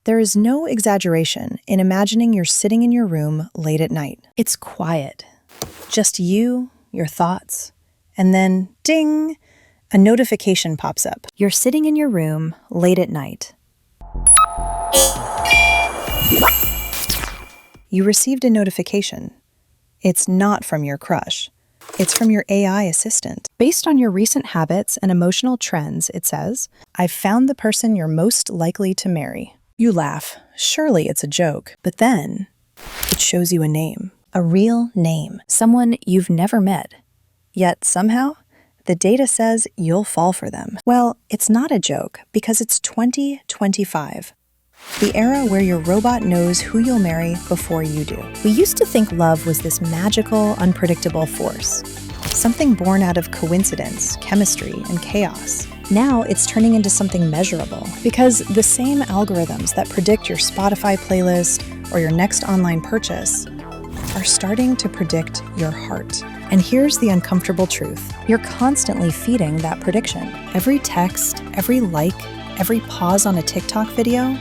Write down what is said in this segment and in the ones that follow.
There is no exaggeration in imagining you're sitting in your room late at night. It's quiet. Just you, your thoughts, and then, ding, a notification pops up. You're sitting in your room late at night. You received a notification. It's not from your crush. It's from your AI assistant. Based on your recent habits and emotional trends, it says, "I've found the person you're most likely to marry." You laugh. Surely it's a joke. But then it shows you a name, a real name, someone you've never met. Yet somehow, the data says you'll fall for them. Well, it's not a joke because it's 2025. The era where your robot knows who you'll marry before you do. We used to think love was this magical, unpredictable force, something born out of coincidence, chemistry, and chaos. Now it's turning into something measurable because the same algorithms that predict your Spotify playlist or your next online purchase are starting to predict your heart. And here's the uncomfortable truth. You're constantly feeding that prediction. Every text, every like, every pause on a TikTok video,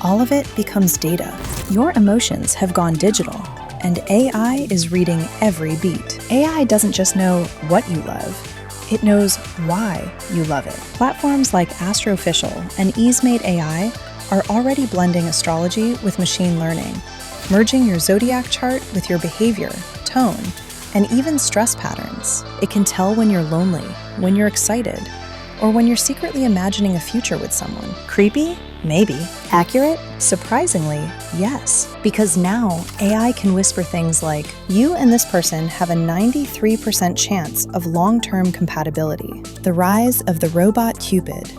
all of it becomes data. Your emotions have gone digital, and AI is reading every beat. AI doesn't just know what you love, it knows why you love it. Platforms like Astroficial and Ease-Made AI are already blending astrology with machine learning, merging your zodiac chart with your behavior, tone, and even stress patterns. It can tell when you're lonely, when you're excited, or when you're secretly imagining a future with someone. Creepy? Maybe. Accurate? Surprisingly, yes. Because now, AI can whisper things like, "You and this person have a 93% chance of long-term compatibility." The rise of the robot Cupid.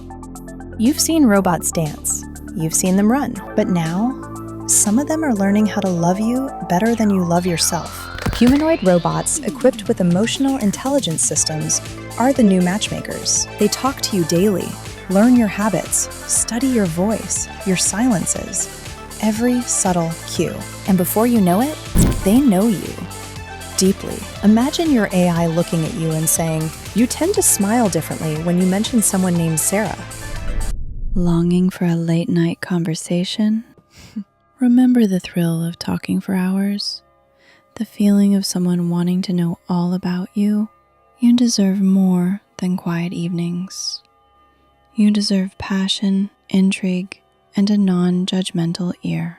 You've seen robots dance. You've seen them run. But now, some of them are learning how to love you better than you love yourself. Humanoid robots equipped with emotional intelligence systems are the new matchmakers. They talk to you daily, learn your habits, study your voice, your silences, every subtle cue. And before you know it, they know you deeply. Imagine your AI looking at you and saying, "You tend to smile differently when you mention someone named Sarah." Longing for a late night conversation? Remember the thrill of talking for hours? The feeling of someone wanting to know all about you? You deserve more than quiet evenings. You deserve passion, intrigue, and a non-judgmental ear.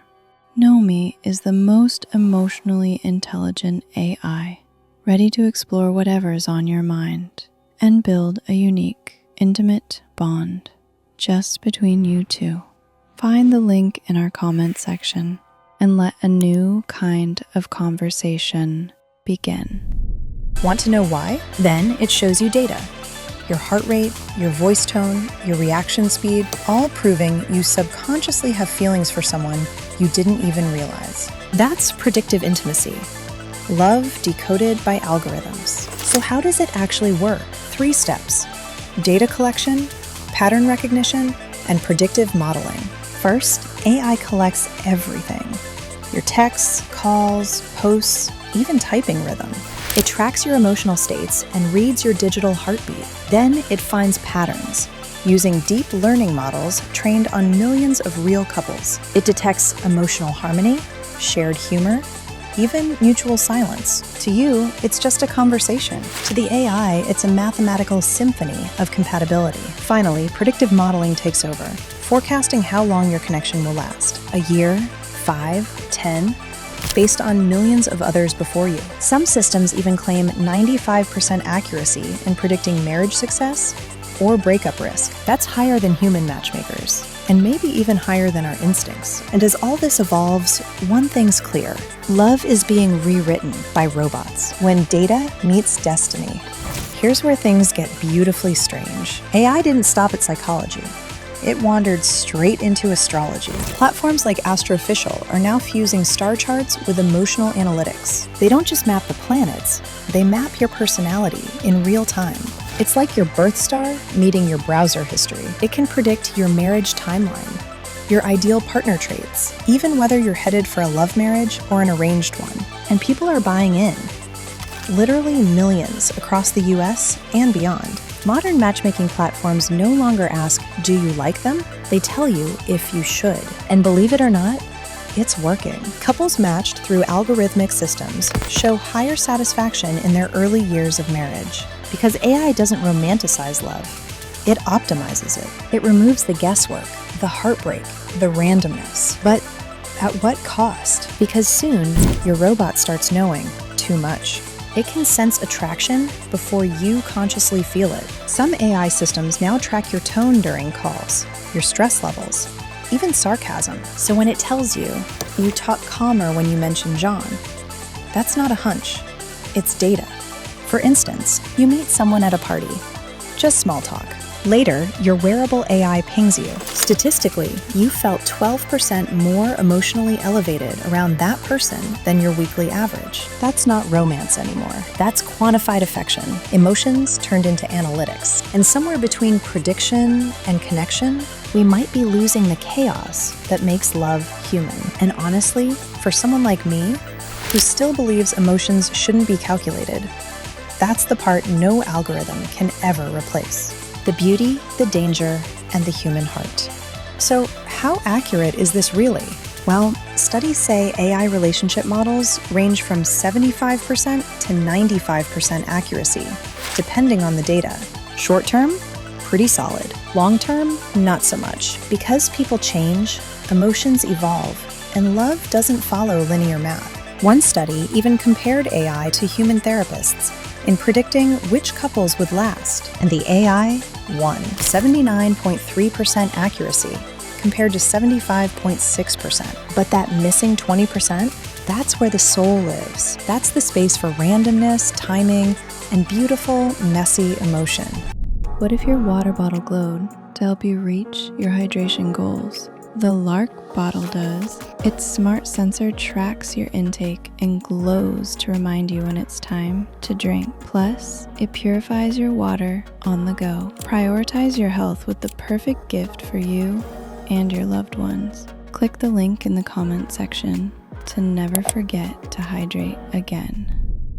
Nomi is the most emotionally intelligent AI, ready to explore whatever's on your mind and build a unique, intimate bond just between you two. Find the link in our comment section and let a new kind of conversation begin. Want to know why? Then it shows you data. Your heart rate, your voice tone, your reaction speed, all proving you subconsciously have feelings for someone you didn't even realize. That's predictive intimacy. Love decoded by algorithms. So how does it actually work? 3 steps: data collection, pattern recognition, and predictive modeling. First, AI collects everything. Your texts, calls, posts, even typing rhythm. It tracks your emotional states and reads your digital heartbeat. Then it finds patterns, using deep learning models trained on millions of real couples. It detects emotional harmony, shared humor, even mutual silence. To you, it's just a conversation. To the AI, it's a mathematical symphony of compatibility. Finally, predictive modeling takes over, forecasting how long your connection will last. A year, 5, 10, based on millions of others before you. Some systems even claim 95% accuracy in predicting marriage success or breakup risk. That's higher than human matchmakers, and maybe even higher than our instincts. And as all this evolves, one thing's clear: love is being rewritten by robots when data meets destiny. Here's where things get beautifully strange. AI didn't stop at psychology. It wandered straight into astrology. Platforms like Astroficial are now fusing star charts with emotional analytics. They don't just map the planets, they map your personality in real time. It's like your birth star meeting your browser history. It can predict your marriage timeline, your ideal partner traits, even whether you're headed for a love marriage or an arranged one. And people are buying in. Literally millions across the US and beyond. Modern matchmaking platforms no longer ask, do you like them? They tell you if you should. And believe it or not, it's working. Couples matched through algorithmic systems show higher satisfaction in their early years of marriage. Because AI doesn't romanticize love, it optimizes it. It removes the guesswork, the heartbreak, the randomness. But at what cost? Because soon, your robot starts knowing too much. It can sense attraction before you consciously feel it. Some AI systems now track your tone during calls, your stress levels, even sarcasm. So when it tells you, you talk calmer when you mention John, that's not a hunch, it's data. For instance, you meet someone at a party, just small talk. Later, your wearable AI pings you. Statistically, you felt 12% more emotionally elevated around that person than your weekly average. That's not romance anymore. That's quantified affection, emotions turned into analytics. And somewhere between prediction and connection, we might be losing the chaos that makes love human. And honestly, for someone like me, who still believes emotions shouldn't be calculated, that's the part no algorithm can ever replace. The beauty, the danger, and the human heart. So, how accurate is this really? Well, studies say AI relationship models range from 75% to 95% accuracy, depending on the data. Short term, pretty solid. Long term, not so much. Because people change, emotions evolve, and love doesn't follow linear math. One study even compared AI to human therapists in predicting which couples would last, and the AI won. 79.3% accuracy compared to 75.6%. But that missing 20%, that's where the soul lives. That's the space for randomness, timing, and beautiful, messy emotion. What if your water bottle glowed to help you reach your hydration goals? The Lark bottle does. Its smart sensor tracks your intake and glows to remind you when it's time to drink. Plus, it purifies your water on the go. Prioritize your health with the perfect gift for you and your loved ones. Click the link in the comment section to never forget to hydrate again.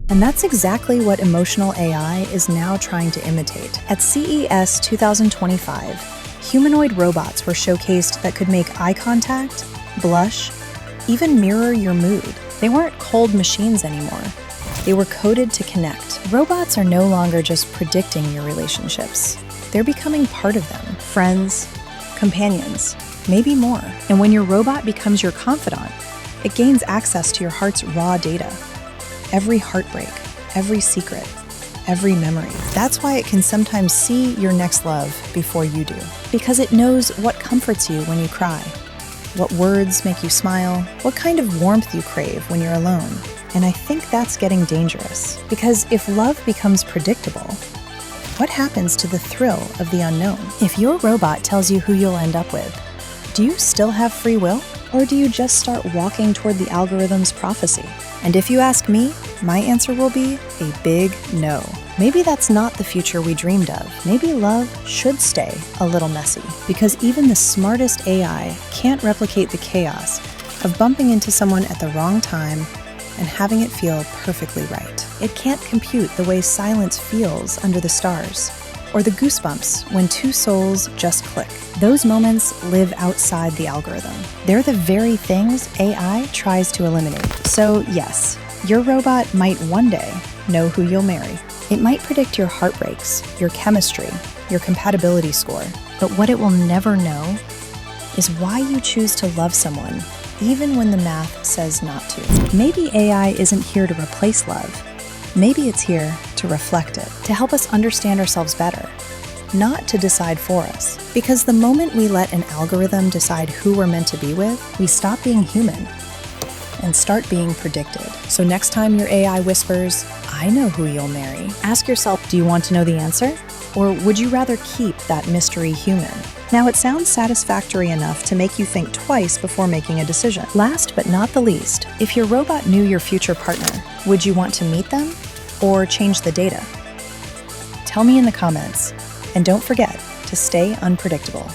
And that's exactly what emotional AI is now trying to imitate. At CES 2025, humanoid robots were showcased that could make eye contact, blush, even mirror your mood. They weren't cold machines anymore. They were coded to connect. Robots are no longer just predicting your relationships. They're becoming part of them. Friends, companions, maybe more. And when your robot becomes your confidant, it gains access to your heart's raw data. Every heartbreak, every secret, every memory. That's why it can sometimes see your next love before you do. Because it knows what comforts you when you cry, what words make you smile, what kind of warmth you crave when you're alone. And I think that's getting dangerous. Because if love becomes predictable, what happens to the thrill of the unknown? If your robot tells you who you'll end up with, do you still have free will? Or do you just start walking toward the algorithm's prophecy? And if you ask me, my answer will be a big no. Maybe that's not the future we dreamed of. Maybe love should stay a little messy, because even the smartest AI can't replicate the chaos of bumping into someone at the wrong time and having it feel perfectly right. It can't compute the way silence feels under the stars, or the goosebumps when two souls just click. Those moments live outside the algorithm. They're the very things AI tries to eliminate. So yes, your robot might one day know who you'll marry. It might predict your heartbreaks, your chemistry, your compatibility score. But what it will never know is why you choose to love someone, even when the math says not to. Maybe AI isn't here to replace love. Maybe it's here to reflect it, to help us understand ourselves better, not to decide for us. Because the moment we let an algorithm decide who we're meant to be with, we stop being human and start being predicted. So next time your AI whispers, "I know who you'll marry," ask yourself, do you want to know the answer? Or would you rather keep that mystery human? Now, it sounds satisfactory enough to make you think twice before making a decision. Last but not the least, if your robot knew your future partner, would you want to meet them or change the data? Tell me in the comments, and don't forget to stay unpredictable.